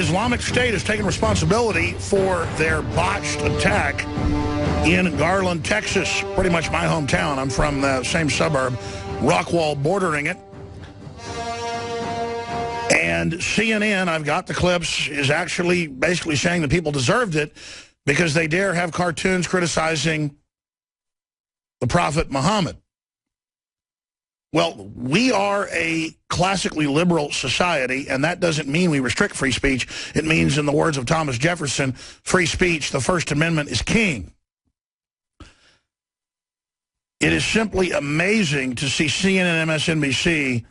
Islamic State has taken responsibility for their botched attack in Garland, Texas, pretty much my hometown. I'm from the same suburb, Rockwall bordering it. And CNN, I've got the clips, is actually basically saying the people deserved it because they dare have cartoons criticizing the Prophet Muhammad. Well, we are a classically liberal society, and that doesn't mean we restrict free speech. It means, in the words of Thomas Jefferson, free speech, the First Amendment, is king. It is simply amazing to see CNN and MSNBC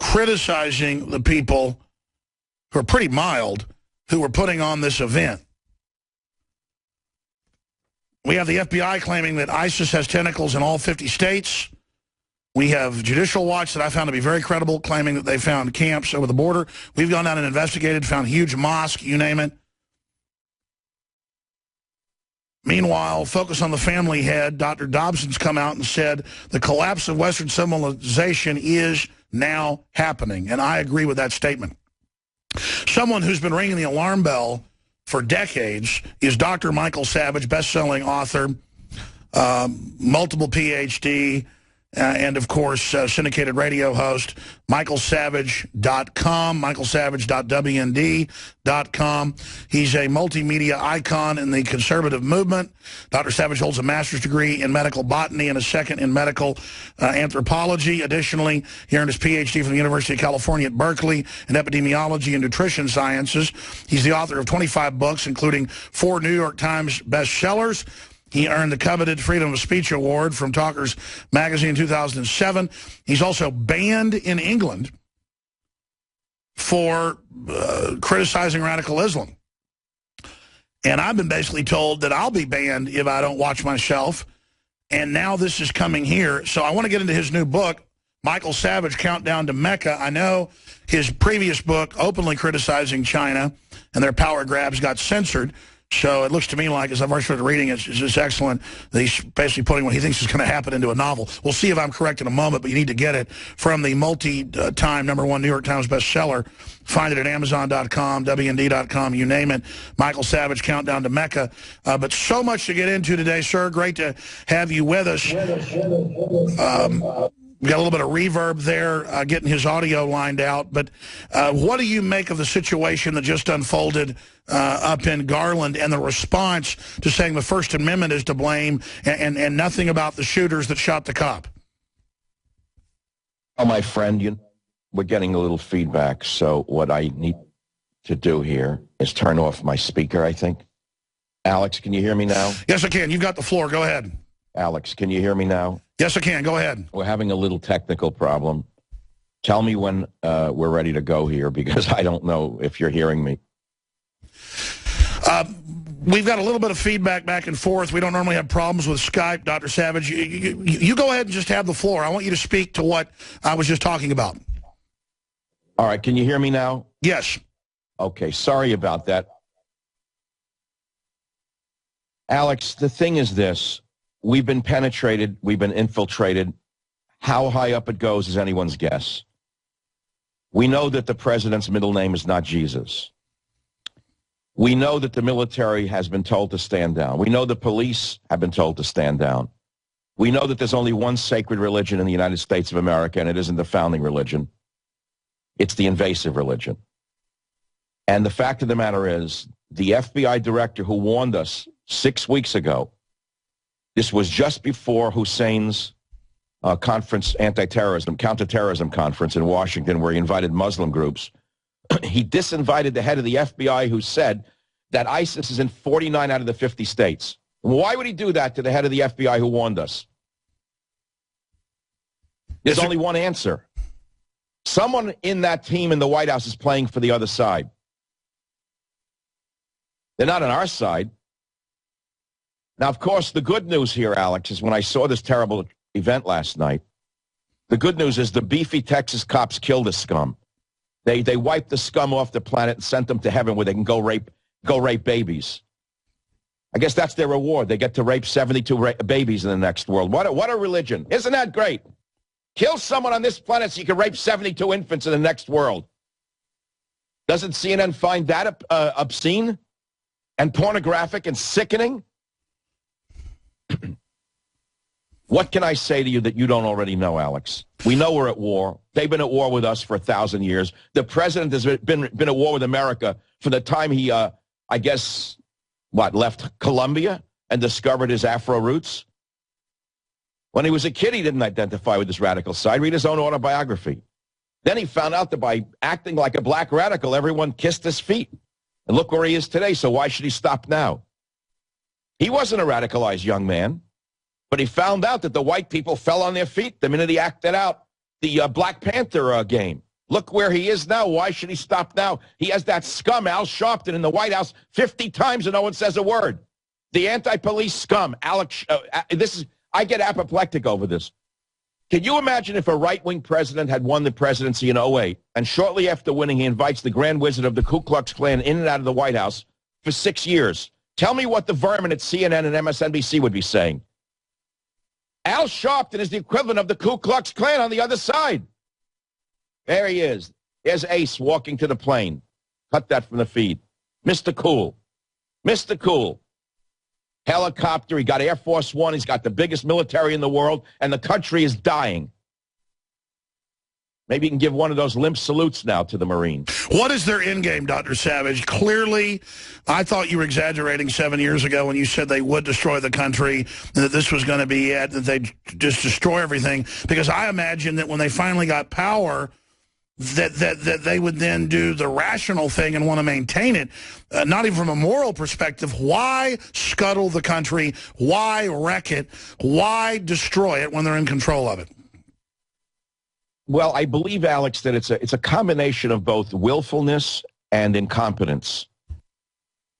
criticizing the people who are pretty mild who were putting on this event. We have the FBI claiming that ISIS has tentacles in all 50 states. We have Judicial Watch that I found to be very credible, claiming that they found camps over the border. We've gone down and investigated, found huge mosque, you name it. Meanwhile, Focus on the Family head, Dr. Dobson's come out and said the collapse of Western civilization is now happening, and I agree with that statement. Someone who's been ringing the alarm bell for decades is Dr. Michael Savage, best-selling author, multiple PhD, and, of course, syndicated radio host, michaelsavage.com, michaelsavage.wnd.com. He's a multimedia icon in the conservative movement. Dr. Savage holds a master's degree in medical botany and a second in medical anthropology. Additionally, he earned his PhD from the University of California at Berkeley in epidemiology and nutrition sciences. He's the author of 25 books, including 4 New York Times bestsellers. He earned the coveted Freedom of Speech Award from Talkers Magazine in 2007. He's also banned in England for criticizing radical Islam. And I've been basically told that I'll be banned if I don't watch myself. And now this is coming here. So I want to get into his new book, Michael Savage, Countdown to Mecca. I know his previous book, openly criticizing China and their power grabs, got censored. So it looks to me like, as I've already started reading, it's just excellent that he's basically putting what he thinks is going to happen into a novel. We'll see if I'm correct in a moment, but you need to get it from the multi-time #1 New York Times bestseller. Find it at Amazon.com, WND.com, you name it. Michael Savage, Countdown to Mecca. But so much to get into today, sir. Great to have you with us. We got a little bit of reverb there, getting his audio lined out. But what do you make of the situation that just unfolded up in Garland and the response to saying the First Amendment is to blame and nothing about the shooters that shot the cop? Oh, my friend, we're getting a little feedback. So what I need to do here is turn off my speaker, I think. Alex, can you hear me now? Yes, I can. You've got the floor. Go ahead. Alex, can you hear me now? Yes, I can. Go ahead. We're having a little technical problem. Tell me when we're ready to go here, because I don't know if you're hearing me. We've got a little bit of feedback back and forth. We don't normally have problems with Skype, Dr. Savage. You go ahead and just have the floor. I want you to speak to what I was just talking about. All right. Can you hear me now? Yes. Okay. Sorry about that. Alex, the thing is this. We've been penetrated. We've been infiltrated. How high up it goes is anyone's guess. We know that the president's middle name is not Jesus. We know that the military has been told to stand down. We know the police have been told to stand down. We know that there's only one sacred religion in the United States of America, and it isn't the founding religion. It's the invasive religion. And the fact of the matter is, the FBI director who warned us 6 weeks ago, this was just before Hussein's conference, counterterrorism conference in Washington, where he invited Muslim groups. He disinvited the head of the FBI who said that ISIS is in 49 out of the 50 states. Why would he do that to the head of the FBI who warned us? There's only one answer. Someone in that team in the White House is playing for the other side. They're not on our side. Now, of course, the good news here, Alex, is when I saw this terrible event last night, the good news is the beefy Texas cops killed the scum. They wiped the scum off the planet and sent them to heaven where they can go rape babies. I guess that's their reward. They get to rape 72 babies in the next world. What a religion. Isn't that great? Kill someone on this planet so you can rape 72 infants in the next world. Doesn't CNN find that obscene and pornographic and sickening? What can I say to you that you don't already know, Alex? We know we're at war. They've been at war with us for 1,000 years. The president has been at war with America from the time he, I guess, left Colombia and discovered his Afro roots. When he was a kid, he didn't identify with his radical side. Read his own autobiography. Then he found out that by acting like a black radical, everyone kissed his feet. And look where he is today, so why should he stop now? He wasn't a radicalized young man. But he found out that the white people fell on their feet the minute he acted out the Black Panther game. Look where he is now. Why should he stop now? He has that scum, Al Sharpton, in the White House 50 times and no one says a word. The anti-police scum. I get apoplectic over this. Can you imagine if a right-wing president had won the presidency in 2008, and shortly after winning he invites the Grand Wizard of the Ku Klux Klan in and out of the White House for 6 years? Tell me what the vermin at CNN and MSNBC would be saying. Al Sharpton is the equivalent of the Ku Klux Klan on the other side. There he is. There's Ace walking to the plane. Cut that from the feed. Mr. Cool. Mr. Cool. Helicopter. He got Air Force One. He's got the biggest military in the world, and the country is dying. Maybe you can give one of those limp salutes now to the Marine. What is their end game, Dr. Savage? Clearly, I thought you were exaggerating 7 years ago when you said they would destroy the country, and that this was going to be it, that they'd just destroy everything. Because I imagine that when they finally got power, that they would then do the rational thing and want to maintain it. Not even from a moral perspective. Why scuttle the country? Why wreck it? Why destroy it when they're in control of it? Well, I believe, Alex, that it's a combination of both willfulness and incompetence.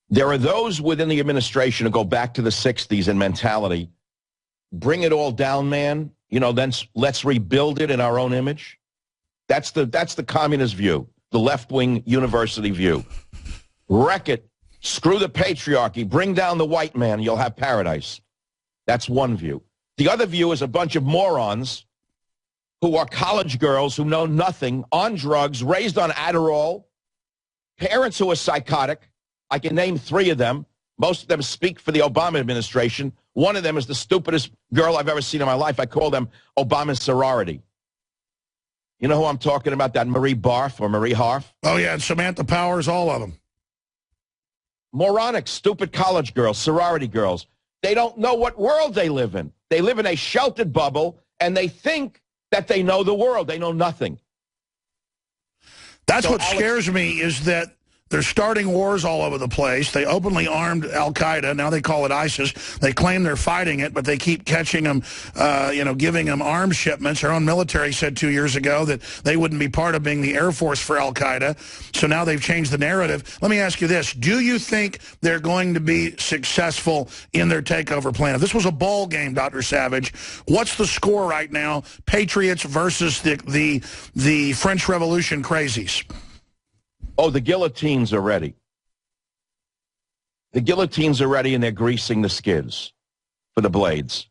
There are those within the administration who go back to the 60s in mentality, bring it all down, man, then let's rebuild it in our own image. That's the communist view, the left-wing university view. Wreck it, screw the patriarchy, bring down the white man, you'll have paradise. That's one view. The other view is a bunch of morons who are college girls who know nothing, on drugs, raised on Adderall, parents who are psychotic. I can name 3 of them. Most of them speak for the Obama administration. One of them is the stupidest girl I've ever seen in my life. I call them Obama's sorority. You know who I'm talking about, that Marie Barf or Marie Harf? Oh, yeah, and Samantha Powers, all of them. Moronic, stupid college girls, sorority girls. They don't know what world they live in. They live in a sheltered bubble, and they think that they know the world. They know nothing. That's what scares me, is that they're starting wars all over the place. They openly armed Al-Qaeda. Now they call it ISIS. They claim they're fighting it, but they keep catching them, giving them arms shipments. Our own military said 2 years ago that they wouldn't be part of being the Air Force for Al-Qaeda. So now they've changed the narrative. Let me ask you this. Do you think they're going to be successful in their takeover plan? If this was a ball game, Dr. Savage, what's the score right now? Patriots versus the French Revolution crazies. Oh, the guillotines are ready. The guillotines are ready, and they're greasing the skids for the blades.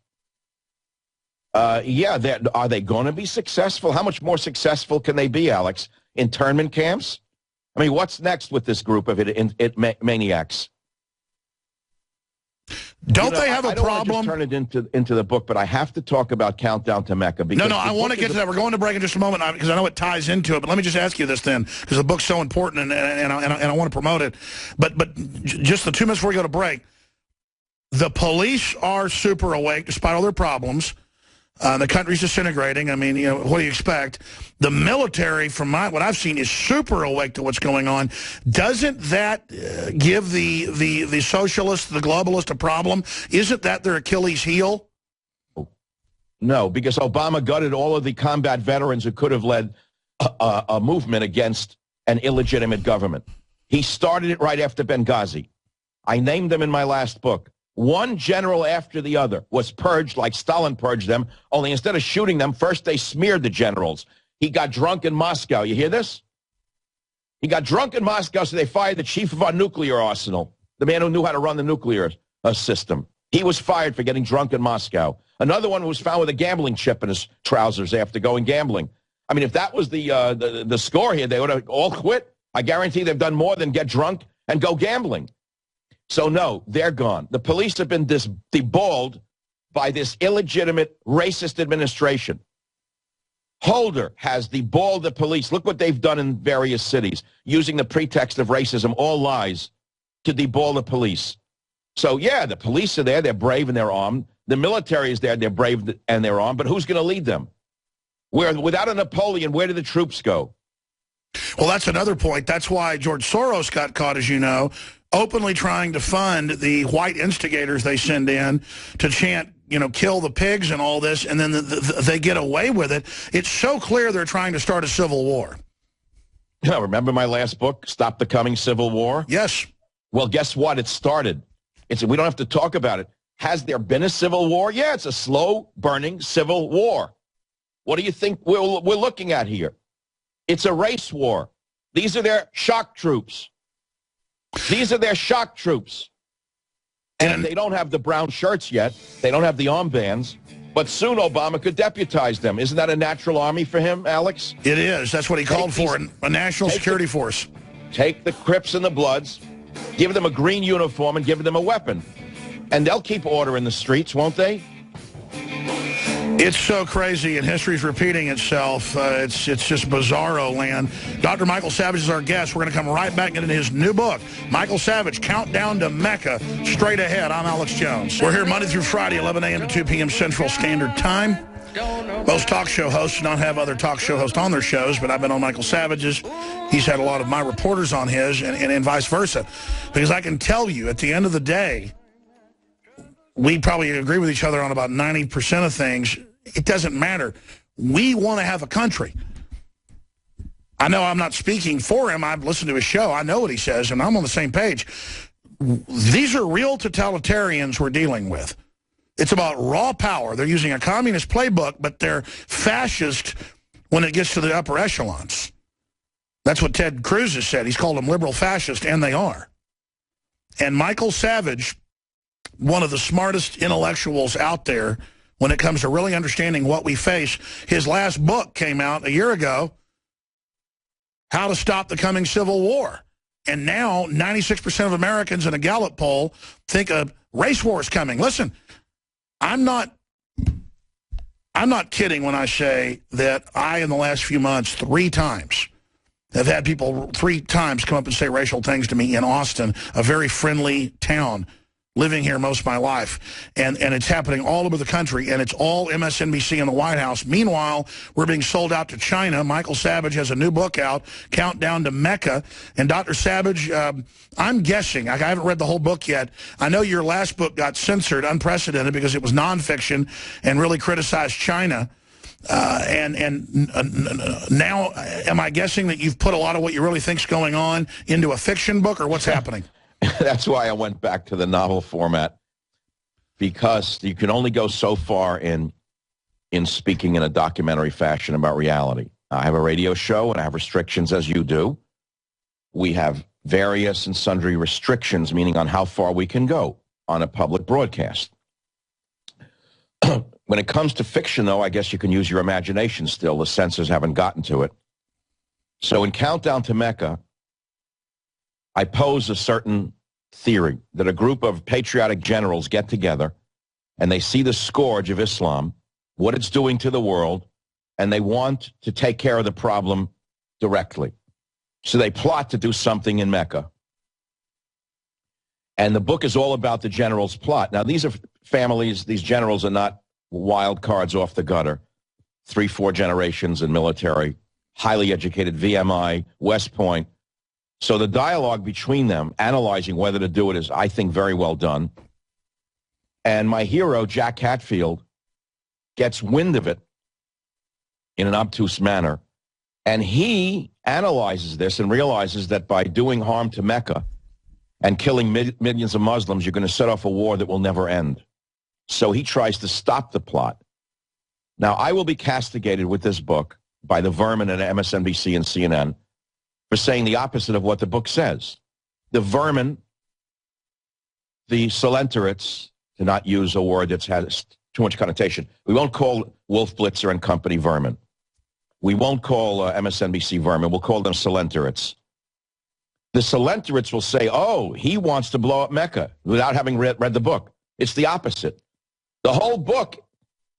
Yeah, are they going to be successful? How much more successful can they be, Alex? Internment camps? I mean, what's next with this group of maniacs? Don't they have a problem? I don't want to just turn it into the book, but I have to talk about Countdown to Mecca. No, I want to get to that. We're going to break in just a moment because I know it ties into it. But let me just ask you this then, because the book's so important and I want to promote it. But just the 2 minutes before we go to break, the police are super awake despite all their problems. The country's disintegrating. I mean, what do you expect? The military, from what I've seen, is super awake to what's going on. Doesn't that give the socialists, the globalists, a problem? Isn't that their Achilles heel? No, because Obama gutted all of the combat veterans who could have led a movement against an illegitimate government. He started it right after Benghazi. I named them in my last book. One general after the other was purged like Stalin purged them, only instead of shooting them, first they smeared the generals. He got drunk in Moscow. You hear this? He got drunk in Moscow, so they fired the chief of our nuclear arsenal, the man who knew how to run the nuclear system. He was fired for getting drunk in Moscow. Another one was found with a gambling chip in his trousers after going gambling. I mean, if that was the score here, they would have all quit. I guarantee they've done more than get drunk and go gambling. So no, they're gone. The police have been deballed by this illegitimate, racist administration. Holder has deballed the police. Look what they've done in various cities, using the pretext of racism, all lies, to deball the police. So yeah, the police are there, they're brave and they're armed. The military is there, they're brave and they're armed, but who's going to lead them? Without a Napoleon, where do the troops go? Well, that's another point. That's why George Soros got caught, as you know, openly trying to fund the white instigators they send in to chant, you know, kill the pigs and all this, and then they get away with it. It's so clear they're trying to start a civil war. You know, remember my last book, Stop the Coming Civil War? Yes. Well, guess what? It started. We don't have to talk about it. Has there been a civil war? Yeah, it's a slow-burning civil war. What do you think we're looking at here? It's a race war. These are their shock troops. These are their shock troops. And they don't have the brown shirts yet. They don't have the armbands. But soon Obama could deputize them. Isn't that a natural army for him, Alex? It is. That's what he called for, a national security force. Take the Crips and the Bloods, give them a green uniform, and give them a weapon. And they'll keep order in the streets, won't they? It's so crazy, and history's repeating itself. It's just bizarro land. Dr. Michael Savage is our guest. We're going to come right back into his new book, Michael Savage, Countdown to Mecca, straight ahead. I'm Alex Jones. We're here Monday through Friday, 11 a.m. to 2 p.m. Central Standard Time. Most talk show hosts do not have other talk show hosts on their shows, but I've been on Michael Savage's. He's had a lot of my reporters on his, and vice versa. Because I can tell you, at the end of the day, we probably agree with each other on about 90% of things. It doesn't matter. We want to have a country. I know I'm not speaking for him. I've listened to his show. I know what he says, and I'm on the same page. These are real totalitarians we're dealing with. It's about raw power. They're using a communist playbook, but they're fascist when it gets to the upper echelons. That's what Ted Cruz has said. He's called them liberal fascist, and they are. And Michael Savage, one of the smartest intellectuals out there when it comes to really understanding what we face. His last book came out a year ago, How to Stop the Coming Civil War. And now 96% of Americans in a Gallup poll think a race war is coming. Listen, I'm not kidding when I say that I, in the last few months, 3 times, have had people 3 times come up and say racial things to me in Austin, a very friendly town, living here most of my life, and it's happening all over the country, and it's all MSNBC in the White House. Meanwhile, we're being sold out to China. Michael Savage has a new book out, Countdown to Mecca, and Dr. Savage, I'm guessing, I haven't read the whole book yet. I know your last book got censored, unprecedented, because it was nonfiction and really criticized China. Now, am I guessing that you've put a lot of what you really think's going on into a fiction book, or what's happening? That's why I went back to the novel format, because you can only go so far in speaking in a documentary fashion about reality. I have a radio show, and I have restrictions, as you do. We have various and sundry restrictions, meaning on how far we can go on a public broadcast. When it comes to fiction, though, I guess you can use your imagination still. The censors haven't gotten to it. So in Countdown to Mecca, I pose a certain theory that a group of patriotic generals get together and they see the scourge of Islam, what it's doing to the world, and they want to take care of the problem directly. So they plot to do something in Mecca. And the book is all about the generals' plot. Now, these are families, these generals are not wild cards off the gutter. 3-4 generations in military, highly educated, VMI, West Point. So the dialogue between them, analyzing whether to do it, is, I think, very well done. And my hero, Jack Hatfield, gets wind of it in an obtuse manner. And he analyzes this and realizes that by doing harm to Mecca and killing millions of Muslims, you're going to set off a war that will never end. So he tries to stop the plot. Now, I will be castigated with this book by the vermin at MSNBC and CNN for saying the opposite of what the book says. The vermin, the Solentarists, to not use a word that's has too much connotation, we won't call Wolf Blitzer and company vermin. We won't call MSNBC vermin. We'll call them Solentarists. The Salentates will say, oh, he wants to blow up Mecca without having read the book. It's the opposite. The whole book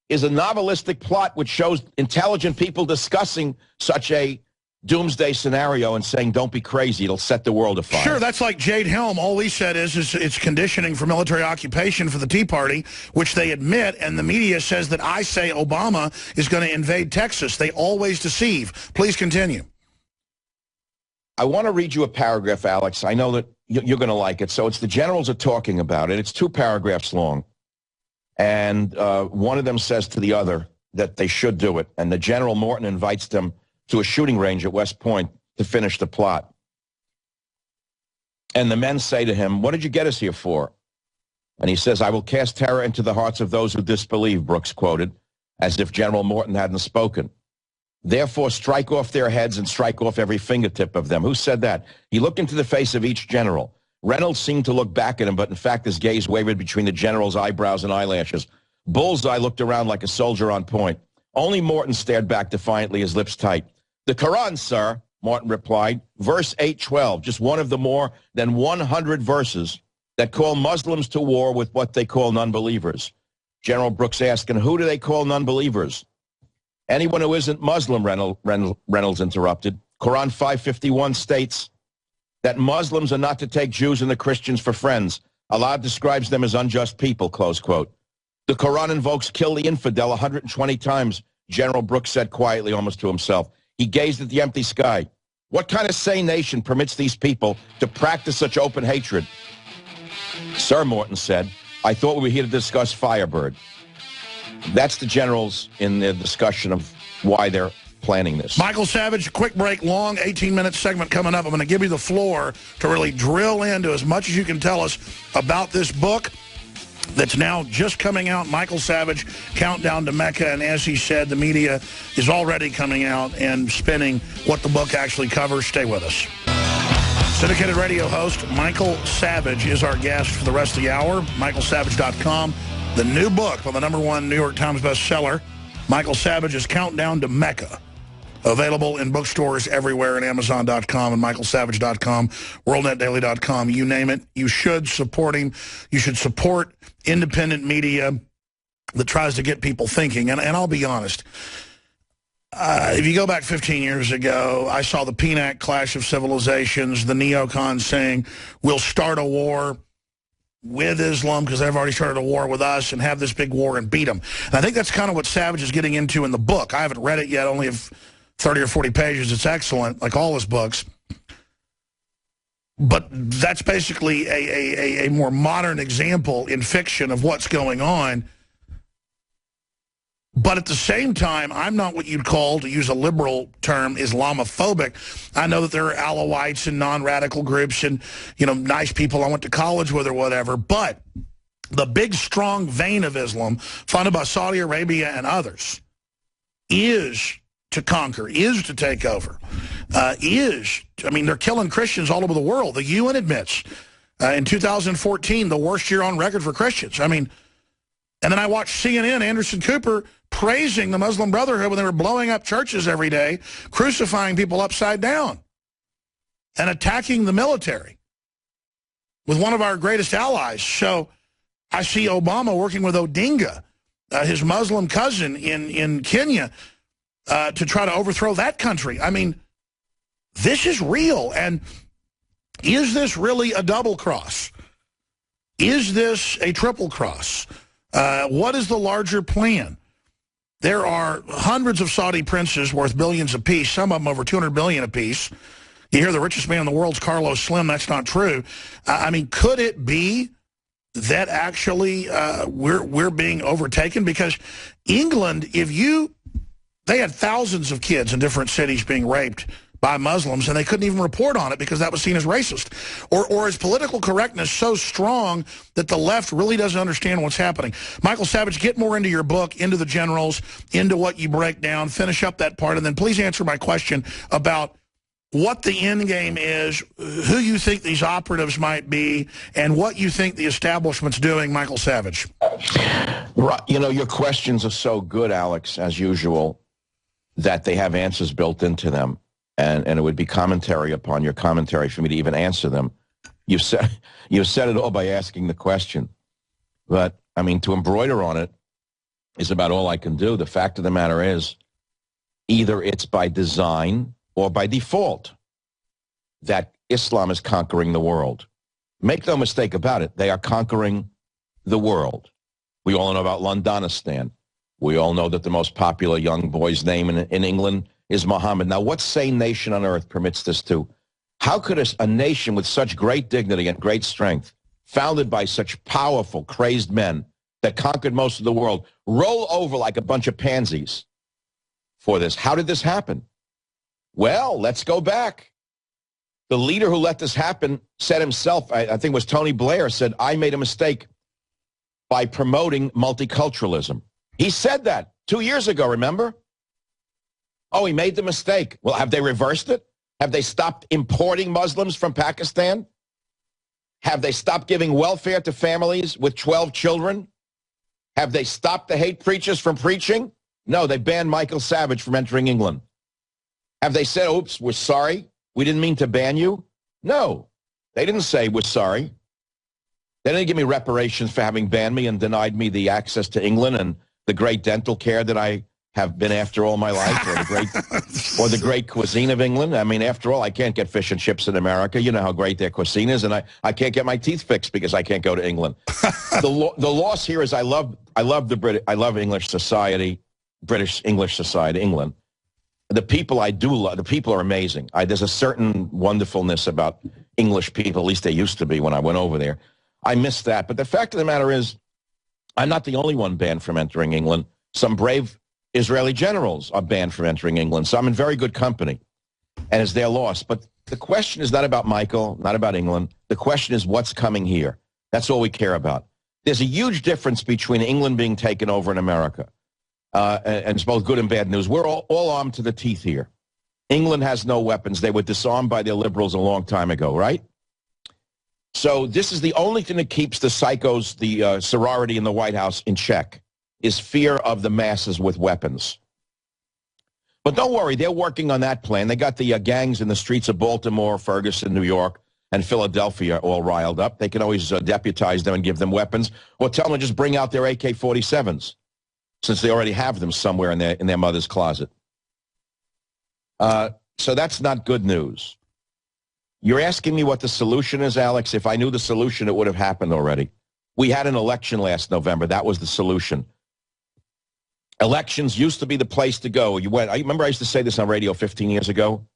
is a novelistic plot which shows intelligent people discussing such a doomsday scenario and saying, don't be crazy, it'll set the world afire. Sure, that's like Jade Helm. All we said is it's conditioning for military occupation for the Tea Party, which they admit, and the media says that I say Obama is going to invade Texas. They always deceive. Please continue. I want to read you a paragraph, Alex. I know that you're going to like it. So it's the generals are talking about it. It's 2 paragraphs long. And one of them says to the other that they should do it. And the General Morton invites them to a shooting range at West Point to finish the plot. And the men say to him, what did you get us here for? And he says, I will cast terror into the hearts of those who disbelieve, Brooks quoted, as if General Morton hadn't spoken. Therefore, strike off their heads and strike off every fingertip of them. Who said that? He looked into the face of each general. Reynolds seemed to look back at him, but in fact his gaze wavered between the general's eyebrows and eyelashes. Bullseye looked around like a soldier on point. Only Morton stared back defiantly, his lips tight. The Quran, sir, Morton replied, verse 812, just one of the more than 100 verses that call Muslims to war with what they call non-believers. General Brooks asked, and who do they call non-believers? Anyone who isn't Muslim, Reynolds interrupted. Quran 551 states that Muslims are not to take Jews and the Christians for friends. Allah describes them as unjust people, close quote. The Quran invokes kill the infidel 120 times, General Brooks said quietly, almost to himself. He gazed at the empty sky. What kind of sane nation permits these people to practice such open hatred? Sir, Morton said, I thought we were here to discuss Firebird. That's the generals in the discussion of why they're planning this. Michael Savage, quick break, long 18-minute segment coming up. I'm going to give you the floor to really drill into as much as you can tell us about this book that's now just coming out, Michael Savage, Countdown to Mecca, and as he said, the media is already coming out and spinning what the book actually covers. Stay with us. Syndicated radio host Michael Savage is our guest for the rest of the hour. MichaelSavage.com. The new book by the #1 New York Times bestseller, Michael Savage's Countdown to Mecca. Available in bookstores everywhere and Amazon.com and MichaelSavage.com, WorldNetDaily.com, you name it. You should support him. You should support independent media that tries to get people thinking. And I'll be honest, if you go back 15 years ago, I saw the PNAC Clash of Civilizations, the neocons saying, we'll start a war with Islam because they've already started a war with us and have this big war and beat them. And I think that's kind of what Savage is getting into in the book. I haven't read it yet, only have 30 or 40 pages. It's excellent, like all his books. But that's basically a more modern example in fiction of what's going on. But at the same time, I'm not what you'd call, to use a liberal term, Islamophobic. I know that there are Alawites and non-radical groups and, you know, nice people I went to college with or whatever. But the big, strong vein of Islam, funded by Saudi Arabia and others, is to conquer, is to take over, I mean, they're killing Christians all over the world. The UN admits in 2014, the worst year on record for Christians. I mean, and then I watched CNN, Anderson Cooper, praising the Muslim Brotherhood when they were blowing up churches every day, crucifying people upside down, and attacking the military with one of our greatest allies. So I see Obama working with Odinga, his Muslim cousin in Kenya, to try to overthrow that country. I mean, this is real. And is this really a double cross? Is this a triple cross? What is the larger plan? There are hundreds of Saudi princes worth billions apiece, some of them over $200 billion apiece. You hear the richest man in the world's Carlos Slim. That's not true. I mean, could it be that actually we're being overtaken? Because England, they had thousands of kids in different cities being raped by Muslims, and they couldn't even report on it because that was seen as racist. Or is political correctness so strong that the left really doesn't understand what's happening? Michael Savage, get more into your book, into the generals, into what you break down, finish up that part, and then please answer my question about what the end game is, who you think these operatives might be, and what you think the establishment's doing, Michael Savage. You know, your questions are so good, Alex, as usual, that they have answers built into them. and it would be commentary upon your commentary for me to even answer them. You said it all by asking the question. But, I mean, to embroider on it is about all I can do. The fact of the matter is, either it's by design or by default that Islam is conquering the world. Make no mistake about it. They are conquering the world. We all know about Londonistan. We all know that the most popular young boy's name in England is Muhammad. Now, what sane nation on earth permits this to? How could a nation with such great dignity and great strength, founded by such powerful, crazed men that conquered most of the world, roll over like a bunch of pansies for this? How did this happen? Well, let's go back. The leader who let this happen said himself, I think it was Tony Blair, said, I made a mistake by promoting multiculturalism. He said that 2 years ago, remember? Oh, he made the mistake. Well, have they reversed it? Have they stopped importing Muslims from Pakistan? Have they stopped giving welfare to families with 12 children? Have they stopped the hate preachers from preaching? No, they banned Michael Savage from entering England. Have they said, oops, we're sorry, we didn't mean to ban you? No, they didn't say we're sorry. They didn't give me reparations for having banned me and denied me the access to England and the great dental care that I have been after all my life, or the great cuisine of England. I mean, after all, I can't get fish and chips in America. You know how great their cuisine is, and I can't get my teeth fixed because I can't go to England. The loss here is I love English society, British English society, England. The people I do love, the people are amazing. There's a certain wonderfulness about English people, at least they used to be when I went over there. I miss that. But the fact of the matter is, I'm not the only one banned from entering England. Some brave Israeli generals are banned from entering England. So I'm in very good company, and it's their loss. But the question is not about Michael, not about England. The question is what's coming here. That's all we care about. There's a huge difference between England being taken over in America, and it's both good and bad news. We're all armed to the teeth here. England has no weapons. They were disarmed by their liberals a long time ago, right? So this is the only thing that keeps the psychos, the sorority in the White House in check, is fear of the masses with weapons. But don't worry, they're working on that plan. They got the gangs in the streets of Baltimore, Ferguson, New York, and Philadelphia all riled up. They can always deputize them and give them weapons, or tell them to just bring out their AK-47s, since they already have them somewhere in their mother's closet. So that's not good news. You're asking me what the solution is, Alex? If I knew the solution, it would have happened already. We had an election last November. That was the solution. Elections used to be the place to go. I remember I used to say this on radio 15 years ago.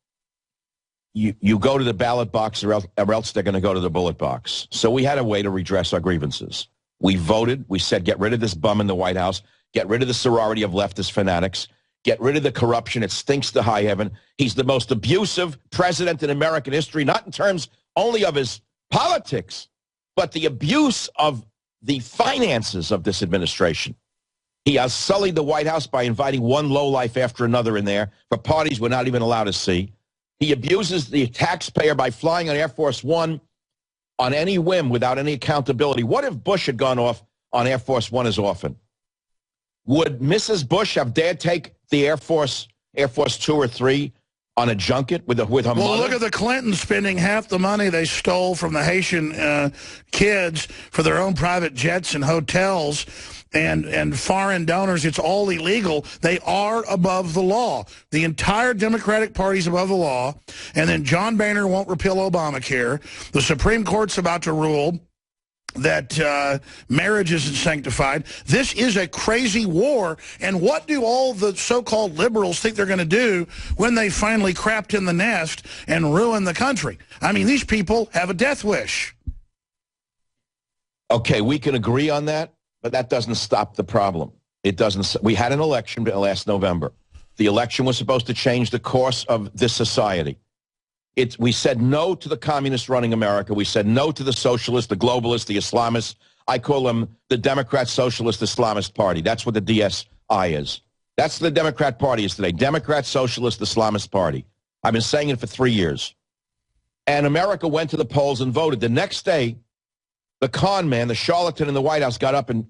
You go to the ballot box or else they're going to go to the bullet box. So we had a way to redress our grievances. We voted. We said, get rid of this bum in the White House. Get rid of the sorority of leftist fanatics. Get rid of the corruption. It stinks to high heaven. He's the most abusive president in American history, not in terms only of his politics, but the abuse of the finances of this administration. He has sullied the White House by inviting one lowlife after another in there for parties we're not even allowed to see. He abuses the taxpayer by flying on Air Force One on any whim without any accountability. What if Bush had gone off on Air Force One as often? Would Mrs. Bush have dared take the Air Force 2 or 3 on a junket with her mother? Well, look at the Clintons spending half the money they stole from the Haitian kids for their own private jets and hotels and foreign donors. It's all illegal. They are above the law. The entire Democratic Party's above the law. And then John Boehner won't repeal Obamacare. The Supreme Court's about to rule that marriage isn't sanctified. This is a crazy war. And what do all the so-called liberals think they're going to do when they finally crapped in the nest and ruin the country? I mean, these people have a death wish. Okay, we can agree on that, but that doesn't stop the problem. It doesn't. We had an election last November. The election was supposed to change the course of this society. We said no to the communists running America. We said no to the socialists, the globalists, the Islamists. I call them the Democrat Socialist Islamist Party. That's what the DSI is. That's what the Democrat Party is today. Democrat Socialist Islamist Party. I've been saying it for 3 years. And America went to the polls and voted. The next day, the con man, the charlatan in the White House got up and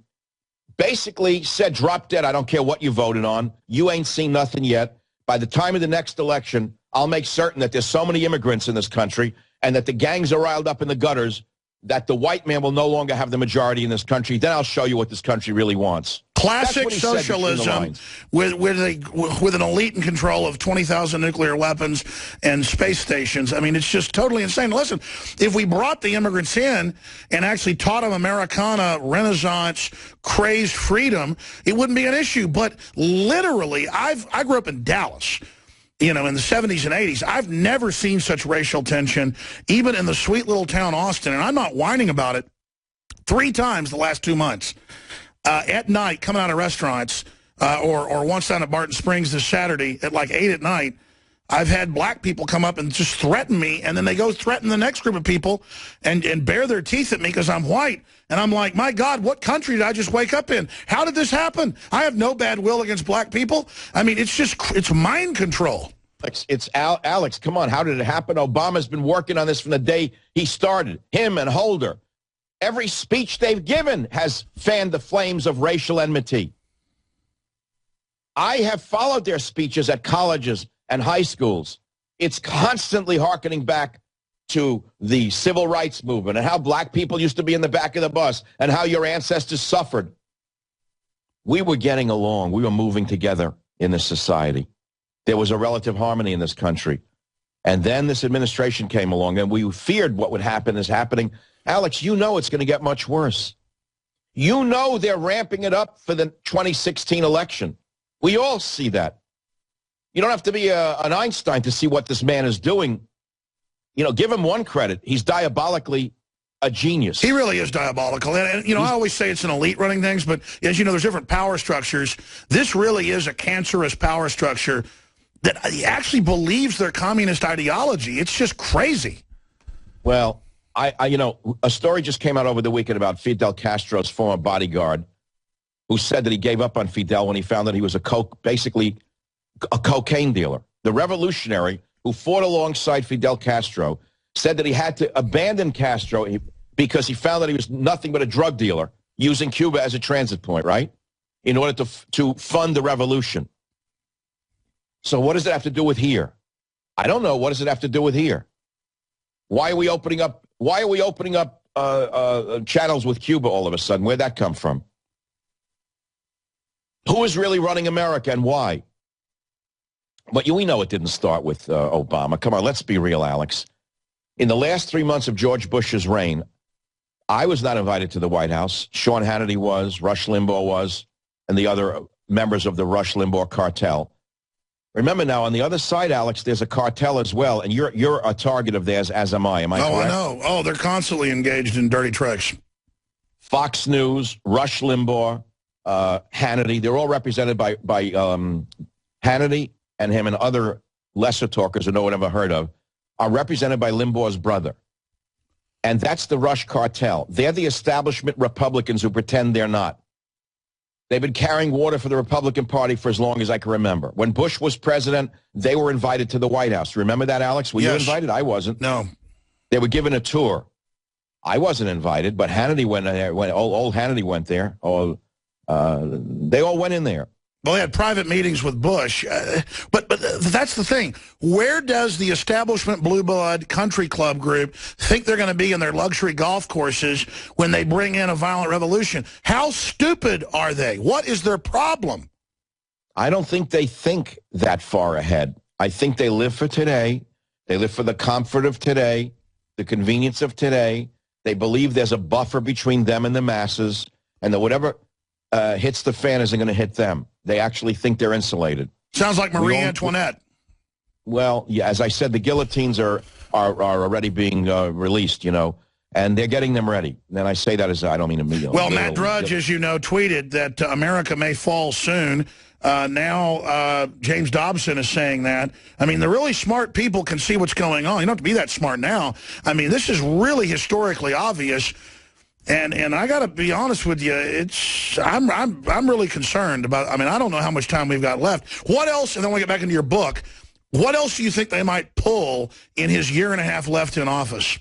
basically said, drop dead. I don't care what you voted on. You ain't seen nothing yet. By the time of the next election, I'll make certain that there's so many immigrants in this country and that the gangs are riled up in the gutters that the white man will no longer have the majority in this country. Then I'll show you what this country really wants. Classic socialism with an elite in control of 20,000 nuclear weapons and space stations. I mean, it's just totally insane. Listen, if we brought the immigrants in and actually taught them Americana, Renaissance, crazed freedom, it wouldn't be an issue. But literally, I grew up in Dallas, you know, in the 70s and 80s. I've never seen such racial tension, even in the sweet little town Austin. And I'm not whining about it. 3 times the last 2 months. At night, coming out of restaurants, or once down at Barton Springs this Saturday at like 8 at night, I've had black people come up and just threaten me, and then they go threaten the next group of people and bare their teeth at me because I'm white. And I'm like, my God, what country did I just wake up in? How did this happen? I have no bad will against black people. I mean, it's mind control. Alex, come on, how did it happen? Obama's been working on this from the day he started, him and Holder. Every speech they've given has fanned the flames of racial enmity. I have followed their speeches at colleges and high schools. It's constantly hearkening back to the civil rights movement and how black people used to be in the back of the bus and how your ancestors suffered. We were getting along. We were moving together in this society. There was a relative harmony in this country. And then this administration came along, and we feared what would happen is happening. Alex, you know it's going to get much worse. You know they're ramping it up for the 2016 election. We all see that. You don't have to be an Einstein to see what this man is doing. You know, give him one credit. He's diabolically a genius. He really is diabolical. And you know, I always say it's an elite running things, but as you know, there's different power structures. This really is a cancerous power structure that actually believes their communist ideology. It's just crazy. Well, you know, a story just came out over the weekend about Fidel Castro's former bodyguard who said that he gave up on Fidel when he found that he was basically a cocaine dealer. The revolutionary who fought alongside Fidel Castro said that he had to abandon Castro because he found that he was nothing but a drug dealer using Cuba as a transit point, right, in order to fund the revolution. So what does it have to do with here? I don't know. What does it have to do with here? Why are we opening up? Why are we opening up channels with Cuba all of a sudden? Where'd that come from? Who is really running America and why? But we know it didn't start with Obama. Come on, let's be real, Alex. In the last 3 months of George Bush's reign, I was not invited to the White House. Sean Hannity was, Rush Limbaugh was, and the other members of the Rush Limbaugh cartel. Remember now, on the other side, Alex, there's a cartel as well, and you're a target of theirs, as am I. Am I correct? Oh, I know. Oh, they're constantly engaged in dirty tricks. Fox News, Rush Limbaugh, Hannity, they're all represented by Hannity and him and other lesser talkers who no one ever heard of, are represented by Limbaugh's brother. And that's the Rush cartel. They're the establishment Republicans who pretend they're not. They've been carrying water for the Republican Party for as long as I can remember. When Bush was president, they were invited to the White House. Remember that, Alex? Were you invited? I wasn't. No. They were given a tour. I wasn't invited, but Hannity went there. Old Hannity went there. They all went in there. Well, they had private meetings with Bush. But that's the thing. Where does the establishment Blue Blood Country Club group think they're going to be in their luxury golf courses when they bring in a violent revolution? How stupid are they? What is their problem? I don't think they think that far ahead. I think they live for today. They live for the comfort of today, the convenience of today. They believe there's a buffer between them and the masses, and that whatever hits the fan isn't going to hit them. They actually think they're insulated. Sounds like Marie Antoinette. Well, yeah, as I said, the guillotines are already being released, you know, and they're getting them ready. And I say that as I don't mean immediately. Well, Matt Drudge, as you know, tweeted that America may fall soon. Now James Dobson is saying that. I mean, the really smart people can see what's going on. You don't have to be that smart now. I mean, this is really historically obvious. And I got to be honest with you, I'm really concerned about. I mean, I don't know how much time we've got left. What else? And then when we get back into your book, what else do you think they might pull in his year and a half left in office?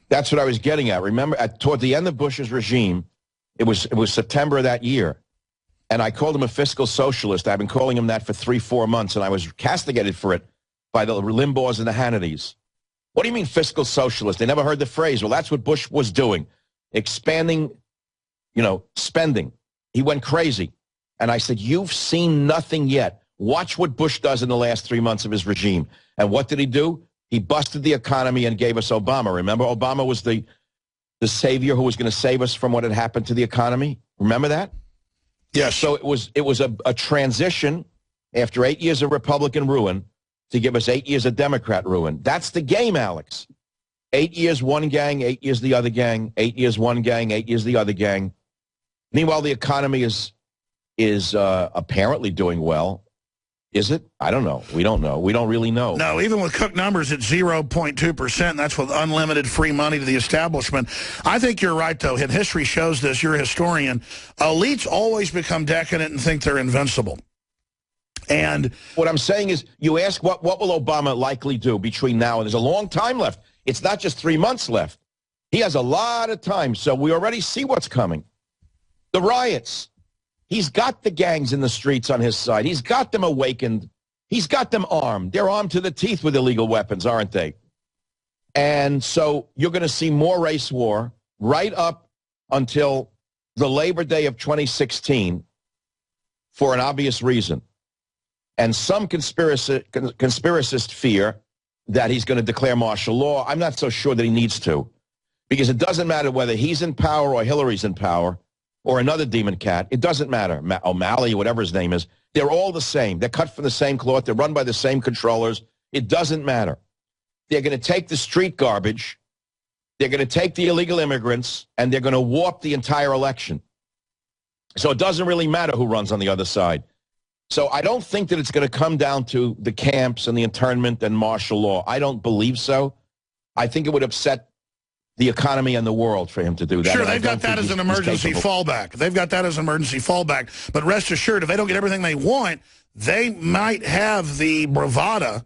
That's what I was getting at. Remember, toward the end of Bush's regime, it was September of that year, and I called him a fiscal socialist. I've been calling him that for 3-4 months, and I was castigated for it by the Limbaughs and the Hannitys. What do you mean fiscal socialist? They never heard the phrase. Well, that's what Bush was doing, expanding, spending. He went crazy. And I said, you've seen nothing yet. Watch what Bush does in the last 3 months of his regime. And what did he do? He busted the economy and gave us Obama. Remember, Obama was the savior who was going to save us from what had happened to the economy? Remember that? Yes. So it was a transition after 8 years of Republican ruin to give us 8 years of Democrat ruin. That's the game, Alex. 8 years one gang, 8 years the other gang, 8 years one gang, 8 years the other gang. Meanwhile, the economy is apparently doing well. Is it? I don't know. We don't know. We don't really know. No, even with Cook numbers at 0.2%, that's with unlimited free money to the establishment. I think you're right, though, and history shows this. You're a historian. Elites always become decadent and think they're invincible. And what I'm saying is, you ask what will Obama likely do between now and there's a long time left. It's not just 3 months left. He has a lot of time, so we already see what's coming. The riots. He's got the gangs in the streets on his side. He's got them awakened. He's got them armed. They're armed to the teeth with illegal weapons, aren't they? And so you're going to see more race war right up until the Labor Day of 2016 for an obvious reason. And some conspiracists fear that he's going to declare martial law. I'm not so sure that he needs to, because it doesn't matter whether he's in power or Hillary's in power or another demon cat. It doesn't matter. O'Malley, whatever his name is. They're all the same. They're cut from the same cloth. They're run by the same controllers. It doesn't matter. They're going to take the street garbage. They're going to take the illegal immigrants, and they're going to warp the entire election. So it doesn't really matter who runs on the other side. So I don't think that it's going to come down to the camps and the internment and martial law. I don't believe so. I think it would upset the economy and the world for him to do that. Sure, they've got that as an emergency fallback. They've got that as an emergency fallback. But rest assured, if they don't get everything they want, they might have the bravado,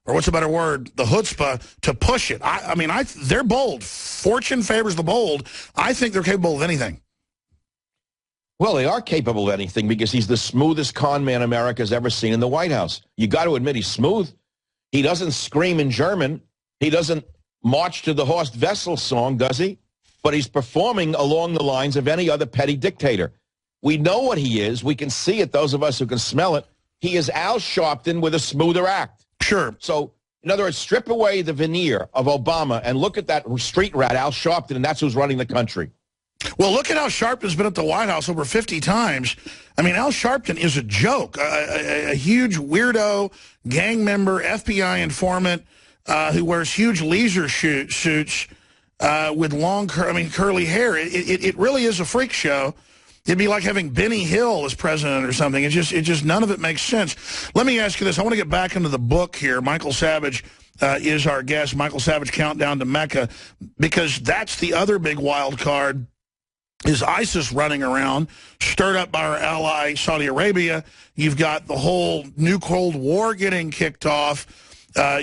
or what's a better word, the chutzpah, to push it. I mean, they're bold. Fortune favors the bold. I think they're capable of anything. Well, they are capable of anything because he's the smoothest con man America's ever seen in the White House. You got to admit he's smooth. He doesn't scream in German. He doesn't march to the Horst Wessel song, does he? But he's performing along the lines of any other petty dictator. We know what he is. We can see it, those of us who can smell it. He is Al Sharpton with a smoother act. Sure. So, in other words, strip away the veneer of Obama and look at that street rat, Al Sharpton, and that's who's running the country. Well, look at how Sharpton's been at the White House over 50 times. I mean, Al Sharpton is a joke, a huge weirdo, gang member, FBI informant, who wears huge leisure suits with long, curly hair. It really is a freak show. It'd be like having Benny Hill as president or something. It just none of it makes sense. Let me ask you this. I want to get back into the book here. Michael Savage is our guest. Michael Savage, Countdown to Mecca, because that's the other big wild card. Is ISIS running around, stirred up by our ally Saudi Arabia. You've got the whole new Cold War getting kicked off.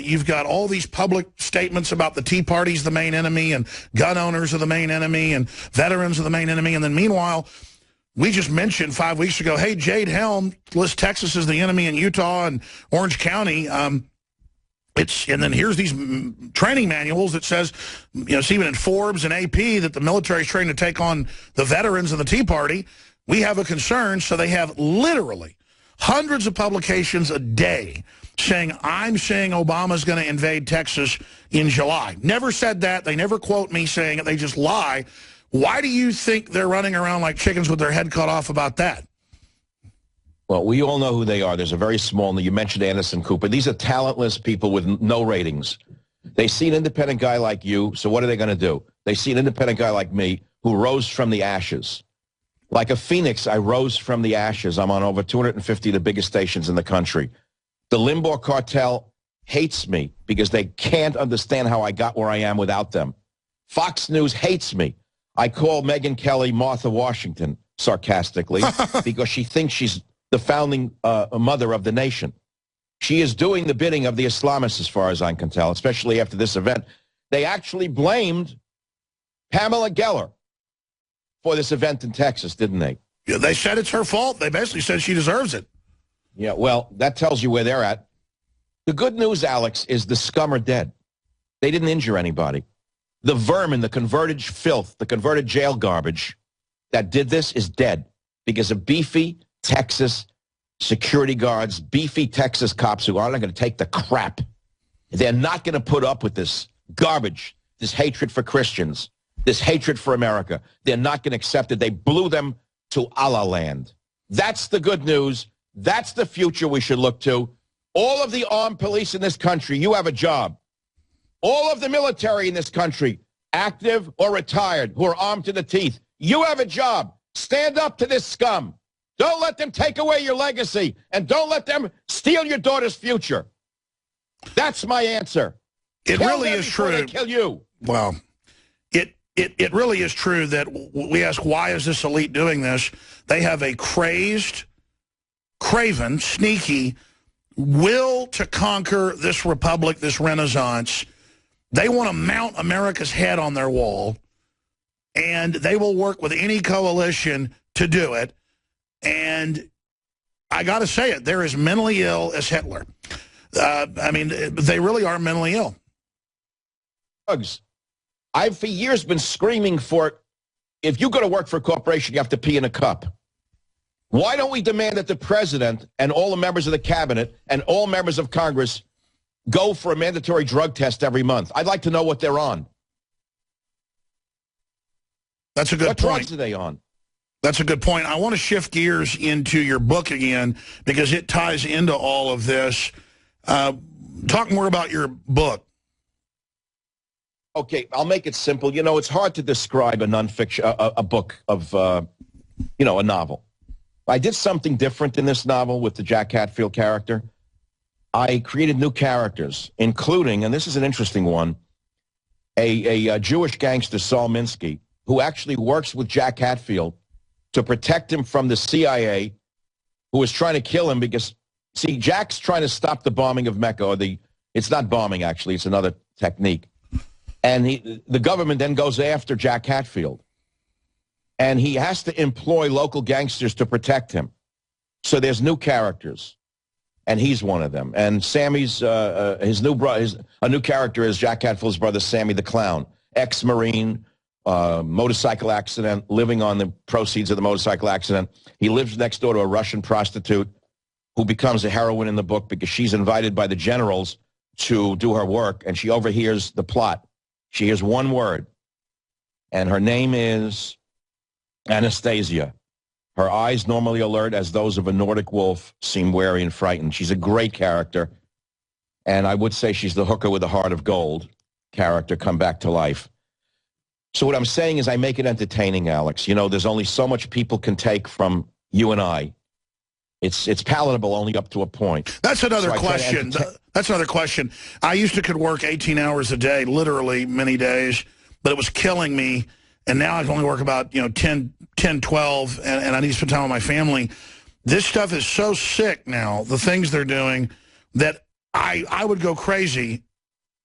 You've got all these public statements about the Tea Party's the main enemy and gun owners are the main enemy and veterans are the main enemy. And then meanwhile, we just mentioned 5 weeks ago, hey, Jade Helm lists Texas as the enemy in Utah and Orange County. And then here's these training manuals that says, it's even in Forbes and AP that the military is trained to take on the veterans of the Tea Party. We have a concern. So they have literally hundreds of publications a day saying, I'm saying Obama's going to invade Texas in July. Never said that. They never quote me saying it. They just lie. Why do you think they're running around like chickens with their head cut off about that? Well, we all know who they are. There's a very small, you mentioned Anderson Cooper. These are talentless people with no ratings. They see an independent guy like you, so what are they going to do? They see an independent guy like me who rose from the ashes. Like a phoenix, I rose from the ashes. I'm on over 250 of the biggest stations in the country. The Limbaugh cartel hates me because they can't understand how I got where I am without them. Fox News hates me. I call Megyn Kelly Martha Washington, sarcastically, because she thinks she's the founding mother of the nation. She is doing the bidding of the Islamists, as far as I can tell, especially after this event. They actually blamed Pamela Geller for this event in Texas, didn't they? Yeah, they said it's her fault. They basically said she deserves it. Yeah, well, that tells you where they're at. The good news, Alex, is the scum are dead. They didn't injure anybody. The vermin, the converted filth, the converted jail garbage that did this is dead because of beefy Texas security guards, beefy Texas cops who aren't going to take the crap. They're not going to put up with this garbage, this hatred for Christians, this hatred for America. They're not going to accept it. They blew them to Allah land. That's the good news. That's the future we should look to. All of the armed police in this country, you have a job. All of the military in this country, active or retired, who are armed to the teeth, you have a job. Stand up to this scum. Don't let them take away your legacy, and don't let them steal your daughter's future. That's my answer. It really is true. They kill you. Well, it really is true that we ask, why is this elite doing this? They have a crazed, craven, sneaky will to conquer this republic, this renaissance. They want to mount America's head on their wall, and they will work with any coalition to do it. And I got to say it, they're as mentally ill as Hitler. I mean, they really are mentally ill. Drugs. I've for years been screaming for, if you go to work for a corporation, you have to pee in a cup. Why don't we demand that the president and all the members of the cabinet and all members of Congress go for a mandatory drug test every month? I'd like to know what they're on. That's a good point. What drugs are they on? That's a good point. I want to shift gears into your book again because it ties into all of this. Talk more about your book. Okay, I'll make it simple. You know, it's hard to describe a nonfiction, a book of, you know, a novel. I did something different in this novel with the Jack Hatfield character. I created new characters, including, and this is an interesting one, a Jewish gangster, Saul Minsky, who actually works with Jack Hatfield to protect him from the CIA, who was trying to kill him because, see, Jack's trying to stop the bombing of Mecca, or it's not bombing, actually, it's another technique. And the government then goes after Jack Hatfield. And he has to employ local gangsters to protect him. So there's new characters, and he's one of them. And Sammy's, a new character is Jack Hatfield's brother, Sammy the Clown, ex-Marine, motorcycle accident, living on the proceeds of the motorcycle accident. He lives next door to a Russian prostitute who becomes a heroine in the book because she's invited by the generals to do her work, and she overhears the plot. She hears one word, and her name is Anastasia. Her eyes, normally alert as those of a Nordic wolf, seem wary and frightened. She's a great character, and I would say she's the hooker with a heart of gold character come back to life. So what I'm saying is I make it entertaining, Alex. You know, there's only so much people can take from you and I. It's palatable only up to a point. That's another question. That's another question. I used to could work 18 hours a day, literally many days, but it was killing me. And now I can only work about, 10, 12, and I need to spend time with my family. This stuff is so sick now, the things they're doing, that I would go crazy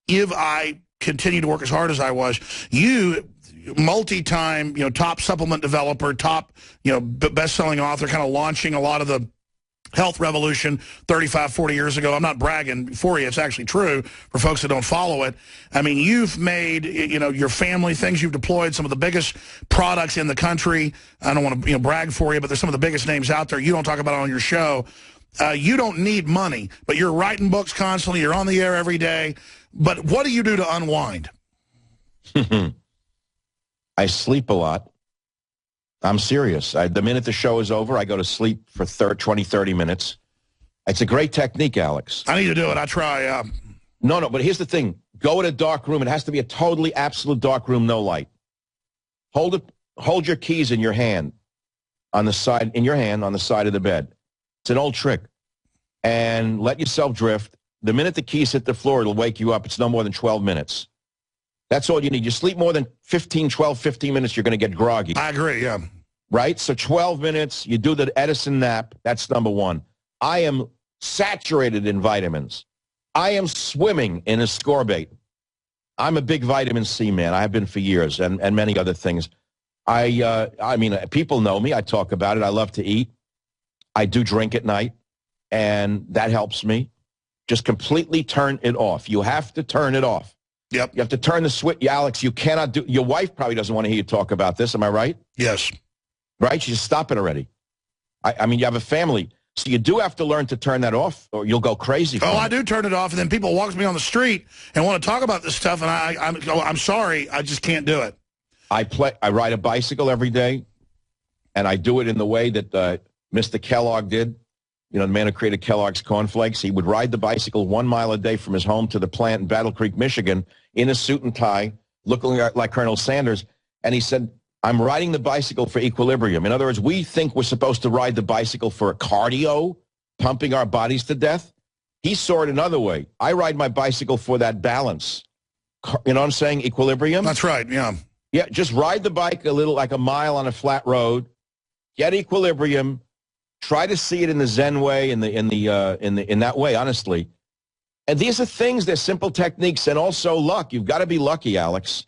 if I continued to work as hard as I was. You, multi-time, top supplement developer, top, best-selling author, kind of launching a lot of the health revolution 35, 40 years ago. I'm not bragging for you. It's actually true for folks that don't follow it. I mean, you've made, your family, things you've deployed, some of the biggest products in the country. I don't want to, brag for you, but there's some of the biggest names out there. You don't talk about it on your show. You don't need money, but you're writing books constantly. You're on the air every day. But what do you do to unwind? I sleep a lot. I'm serious. The minute the show is over, I go to sleep for 20, 30 minutes. It's a great technique, Alex. I need to do it. I try. No, but here's the thing. Go in a dark room. It has to be a totally, absolute dark room, no light. Hold your keys in your hand, on the side of the bed. It's an old trick. And let yourself drift. The minute the keys hit the floor, it'll wake you up. It's no more than 12 minutes. That's all you need. You sleep more than 15 minutes, you're going to get groggy. I agree, yeah. Right? So 12 minutes, you do the Edison nap. That's number one. I am saturated in vitamins. I am swimming in ascorbate. I'm a big vitamin C man. I have been for years, and many other things. I mean, people know me. I talk about it. I love to eat. I do drink at night, and that helps me. Just completely turn it off. You have to turn it off. Yep. You have to turn the switch. Alex, you cannot do. Your wife probably doesn't want to hear you talk about this. Am I right? Yes. Right? She just stop it already. I mean, you have a family. So you do have to learn to turn that off, or you'll go crazy. Oh, I do turn it off, and then people walk me on the street and want to talk about this stuff, and I'm sorry, I just can't do it. I ride a bicycle every day, and I do it in the way that Mr. Kellogg did. You know, the man who created Kellogg's cornflakes. He would ride the bicycle 1 mile a day from his home to the plant in Battle Creek, Michigan, in a suit and tie, looking like Colonel Sanders. And he said, I'm riding the bicycle for equilibrium. In other words, we think we're supposed to ride the bicycle for cardio, pumping our bodies to death. He saw it another way. I ride my bicycle for that balance. You know what I'm saying? Equilibrium. That's right, yeah. Yeah, just ride the bike a little, like a mile on a flat road, get equilibrium, try to see it in the Zen way, in that way, honestly. And these are things, they're simple techniques, and also luck. You've got to be lucky, Alex.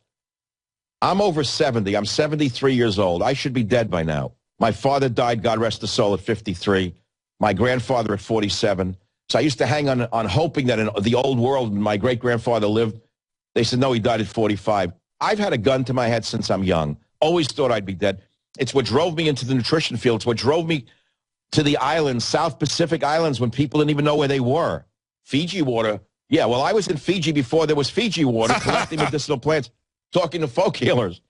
I'm over 70. I'm 73 years old. I should be dead by now. My father died, God rest his soul, at 53. My grandfather at 47. So I used to hang on hoping that in the old world, when my great-grandfather lived, they said, no, he died at 45. I've had a gun to my head since I'm young. Always thought I'd be dead. It's what drove me into the nutrition field. It's what drove me to the islands, South Pacific Islands, when people didn't even know where they were. Fiji water. Yeah, well, I was in Fiji before there was Fiji water, collecting medicinal plants, talking to folk healers.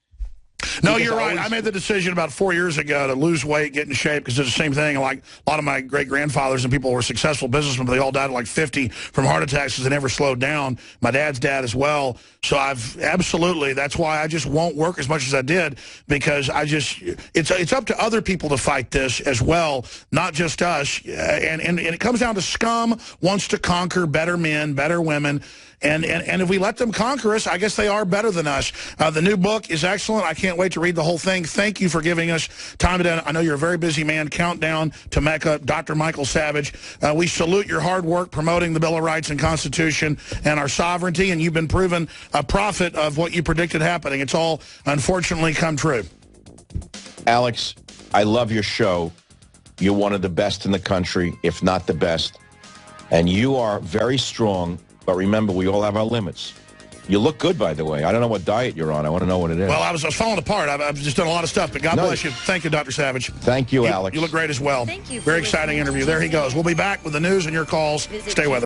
No, you're right. I made the decision about 4 years ago to lose weight, get in shape, because it's the same thing. Like a lot of my great-grandfathers and people were successful businessmen, but they all died at like 50 from heart attacks because they never slowed down. My dad's dad as well. So that's why I just won't work as much as I did, because it's up to other people to fight this as well, not just us. And it comes down to scum wants to conquer better men, better women. And if we let them conquer us, I guess they are better than us. The new book is excellent. I can't wait to read the whole thing. Thank you for giving us time today. I know you're a very busy man. Countdown to Mecca, Dr. Michael Savage. We salute your hard work promoting the Bill of Rights and Constitution and our sovereignty, and you've been proven a prophet of what you predicted happening. It's all, unfortunately, come true. Alex, I love your show. You're one of the best in the country, if not the best. And you are very strong. But remember, we all have our limits. You look good, by the way. I don't know what diet you're on. I want to know what it is. Well, I was falling apart. I've just done a lot of stuff, but God bless you. Thank you, Dr. Savage. Thank you, Alex. You look great as well. Thank you. Very exciting interview. There he goes. We'll be back with the news and your calls. Stay with us.